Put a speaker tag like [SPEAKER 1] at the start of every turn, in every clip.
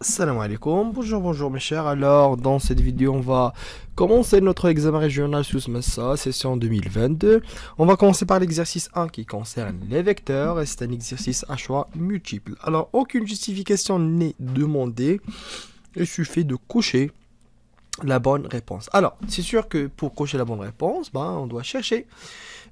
[SPEAKER 1] Salam alaikum, bonjour mes chers. Alors dans cette vidéo on va commencer notre examen régional sous Massa, session 2022. On va commencer par l'exercice 1 qui concerne les vecteurs et c'est un exercice à choix multiple. Alors aucune justification n'est demandée, il suffit de cocher la bonne réponse. Alors c'est sûr que pour cocher la bonne réponse, on doit chercher.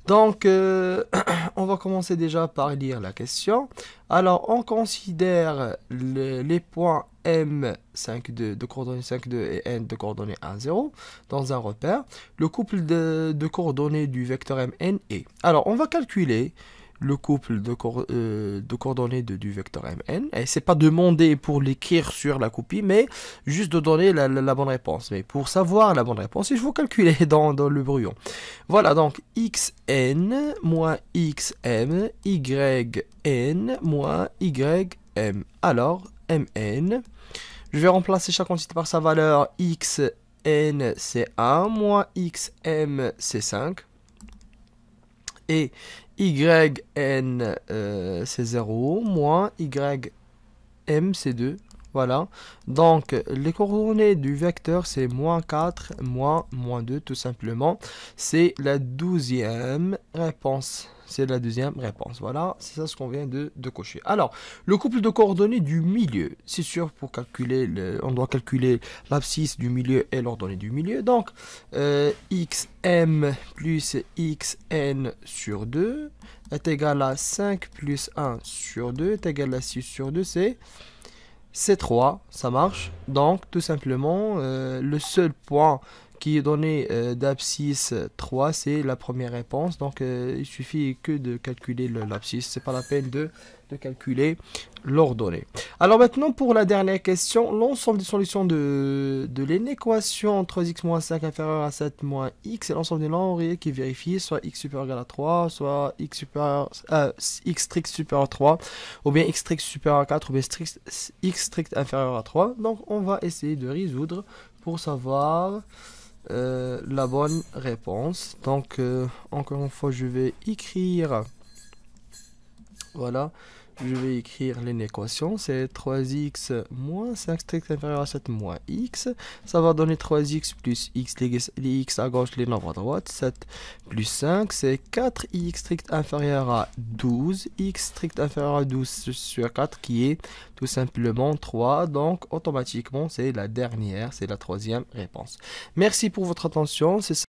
[SPEAKER 1] Donc, on va commencer déjà par lire la question. Alors, on considère les points M 5,2 de coordonnées 5,2 et N de coordonnées 1,0 dans un repère. Le couple de coordonnées du vecteur Mn est. Alors, on va calculer le couple de coordonnées du vecteur Mn. Et c'est pas demandé pour l'écrire sur la copie, mais juste de donner la bonne réponse. Mais pour savoir la bonne réponse, il faut calculer dans le brouillon. Voilà, donc xn moins xm, yn moins ym. Alors, mn, je vais remplacer chaque quantité par sa valeur. Xn, c'est 1, moins xm, c'est 5. Et yn, c'est 0, moins ym, c'est 2. Voilà. Donc, les coordonnées du vecteur, c'est moins 4, moins 2, tout simplement. C'est la 12e réponse. C'est la deuxième réponse. Voilà, c'est ça ce qu'on vient de cocher. Alors, le couple de coordonnées du milieu. C'est sûr, pour calculer, on doit calculer l'abscisse du milieu et l'ordonnée du milieu. Donc, xm plus xn sur 2 est égal à 5 plus 1 sur 2 est égal à 6 sur 2, c'est 3, ça marche. Donc, tout simplement, le seul point qui est donné d'abscisse 3, c'est la première réponse. Donc, il suffit que de calculer l'abscisse. C'est pas la peine de calculer l'ordonnée. Alors maintenant, pour la dernière question, l'ensemble des solutions de l'inéquation 3x moins 5 inférieur à 7 moins x est l'ensemble des nombres réels qui vérifient soit x supérieur égal à 3, soit x strict supérieur à 3, ou bien x strict supérieur à 4, ou bien x strict inférieur à 3. Donc, on va essayer de résoudre pour savoir la bonne réponse. Donc, encore une fois, je vais écrire, voilà, je vais écrire l'équation, c'est 3x moins 5 strict inférieur à 7 moins x, ça va donner 3x plus x, les x à gauche, les nombres à droite, 7 plus 5, c'est 4x strict inférieur à 12, x strict inférieur à 12 sur 4 qui est tout simplement 3, donc automatiquement c'est la dernière, c'est la troisième réponse. Merci pour votre attention, c'est